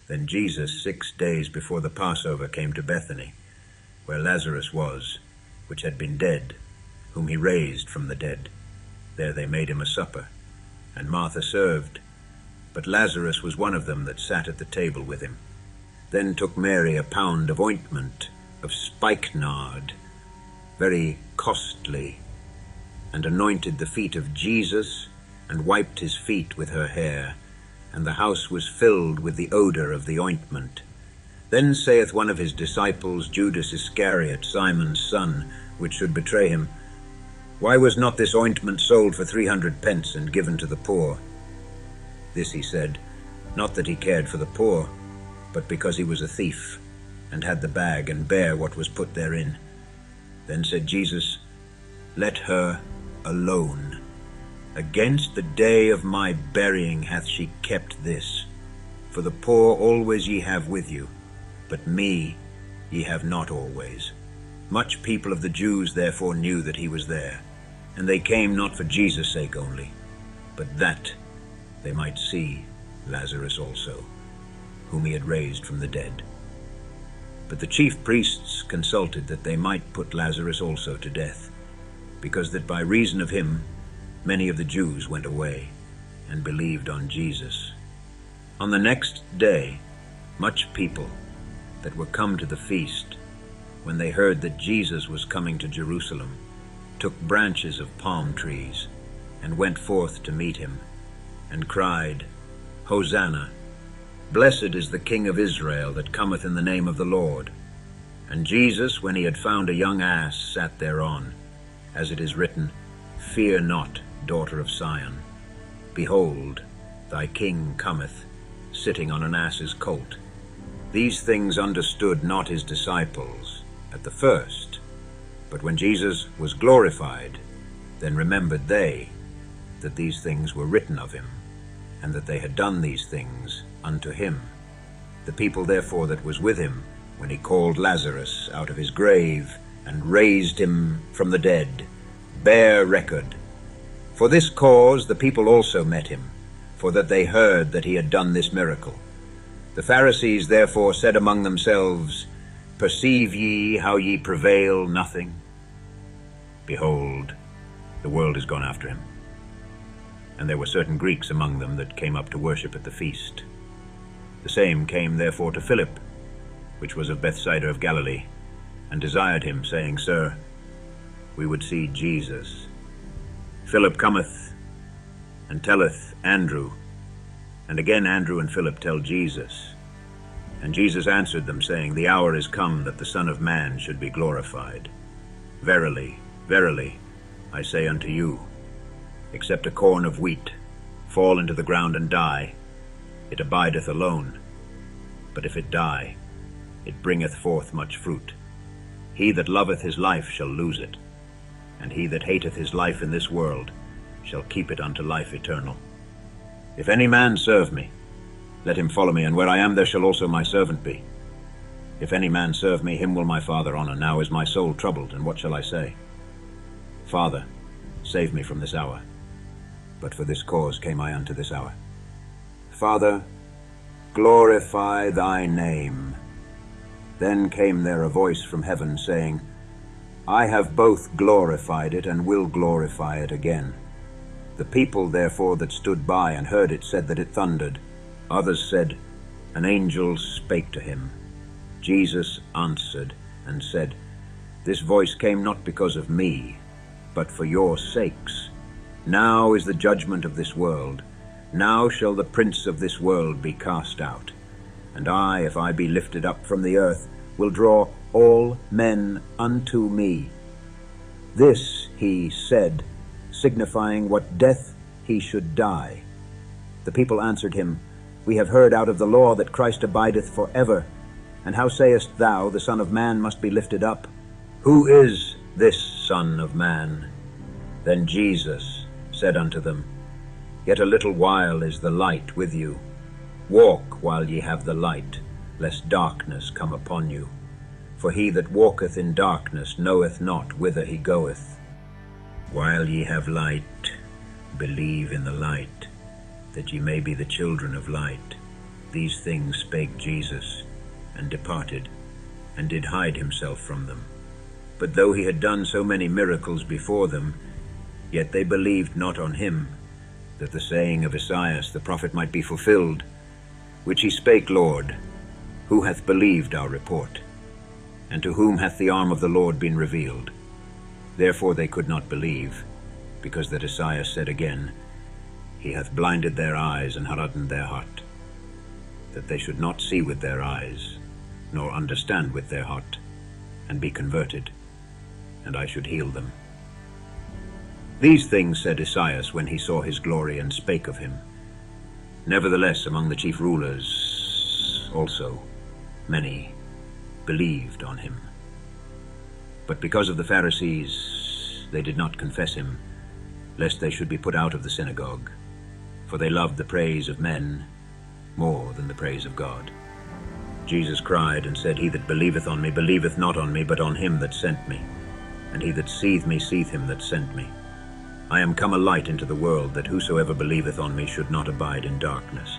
Then Jesus, 6 days before the Passover, came to Bethany, where Lazarus was, which had been dead, whom he raised from the dead. There they made him a supper, and Martha served, but Lazarus was one of them that sat at the table with him. Then took Mary a pound of ointment of spikenard, very costly, and anointed the feet of Jesus, and wiped his feet with her hair, and the house was filled with the odor of the ointment. Then saith one of his disciples, Judas Iscariot, Simon's son, which should betray him, Why was not this ointment sold for 300 pence and given to the poor? This he said, not that he cared for the poor, but because he was a thief, and had the bag, and bare what was put therein. Then said Jesus, Let her alone. Against the day of my burying hath she kept this. For the poor always ye have with you, but me ye have not always. Much people of the Jews therefore knew that he was there, and they came not for Jesus' sake only, but that they might see Lazarus also, whom he had raised from the dead. But the chief priests consulted that they might put Lazarus also to death, because that by reason of him many of the Jews went away and believed on Jesus. On the next day, much people that were come to the feast, when they heard that Jesus was coming to Jerusalem, took branches of palm trees, and went forth to meet him, and cried, Hosanna! Blessed is the King of Israel that cometh in the name of the Lord. And Jesus, when he had found a young ass, sat thereon, as it is written, Fear not, daughter of Sion. Behold, thy King cometh, sitting on an ass's colt. These things understood not his disciples at the first, but when Jesus was glorified, then remembered they that these things were written of him, and that they had done these things unto him. The people therefore that was with him, when he called Lazarus out of his grave, and raised him from the dead, bear record. For this cause the people also met him, for that they heard that he had done this miracle. The Pharisees therefore said among themselves, Perceive ye how ye prevail nothing? Behold, the world is gone after him. And there were certain Greeks among them that came up to worship at the feast. The same came therefore to Philip, which was of Bethsaida of Galilee, and desired him, saying, Sir, we would see Jesus. Philip cometh, and telleth Andrew, and again Andrew and Philip tell Jesus. And Jesus answered them, saying, The hour is come that the Son of Man should be glorified. Verily, verily, I say unto you, except a corn of wheat fall into the ground and die, it abideth alone. But if it die, it bringeth forth much fruit. He that loveth his life shall lose it, and he that hateth his life in this world shall keep it unto life eternal. If any man serve me, let him follow me, and where I am there shall also my servant be. If any man serve me, him will my Father honor. Now is my soul troubled, and what shall I say? Father, save me from this hour. But for this cause came I unto this hour. Father, glorify thy name. Then came there a voice from heaven, saying, I have both glorified it, and will glorify it again. The people therefore that stood by and heard it said that it thundered. Others said, An angel spake to him. Jesus answered and said, This voice came not because of me, but for your sakes. Now is the judgment of this world. Now shall the prince of this world be cast out. And I, if I be lifted up from the earth, will draw all men unto me. This he said, signifying what death he should die. The people answered him, We have heard out of the law that Christ abideth for ever. And how sayest thou, the Son of Man must be lifted up? Who is this Son of Man? Then Jesus said unto them, Yet a little while is the light with you. Walk while ye have the light, lest darkness come upon you. For he that walketh in darkness knoweth not whither he goeth. While ye have light, believe in the light, that ye may be the children of light. these things spake Jesus, and departed, and did hide himself from them. But though he had done so many miracles before them, yet they believed not on him, that the saying of Esaias the prophet might be fulfilled, which he spake, Lord, who hath believed our report? And to whom hath the arm of the Lord been revealed? Therefore they could not believe, because that Esaias said again, He hath blinded their eyes and hardened their heart, that they should not see with their eyes, nor understand with their heart, and be converted, and I should heal them. These things said Esaias when he saw his glory, and spake of him. Nevertheless, among the chief rulers also many believed on him. But because of the Pharisees, they did not confess him, lest they should be put out of the synagogue. For they loved the praise of men more than the praise of God. Jesus cried and said, He that believeth on me believeth not on me, but on him that sent me. And he that seeth me seeth him that sent me. I am come a light into the world, that whosoever believeth on me should not abide in darkness.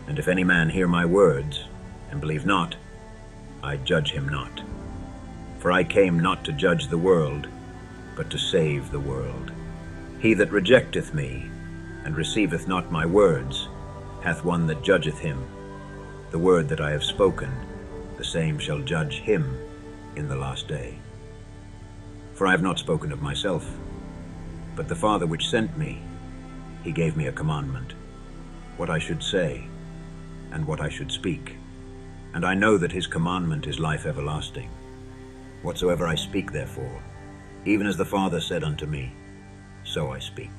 And if any man hear my words, and believe not, I judge him not. For I came not to judge the world, but to save the world. He that rejecteth me, and receiveth not my words, hath one that judgeth him. The word that I have spoken, the same shall judge him in the last day. For I have not spoken of myself, but the Father which sent me, he gave me a commandment, what I should say, and what I should speak. And I know that his commandment is life everlasting. Whatsoever I speak, therefore, even as the Father said unto me, so I speak.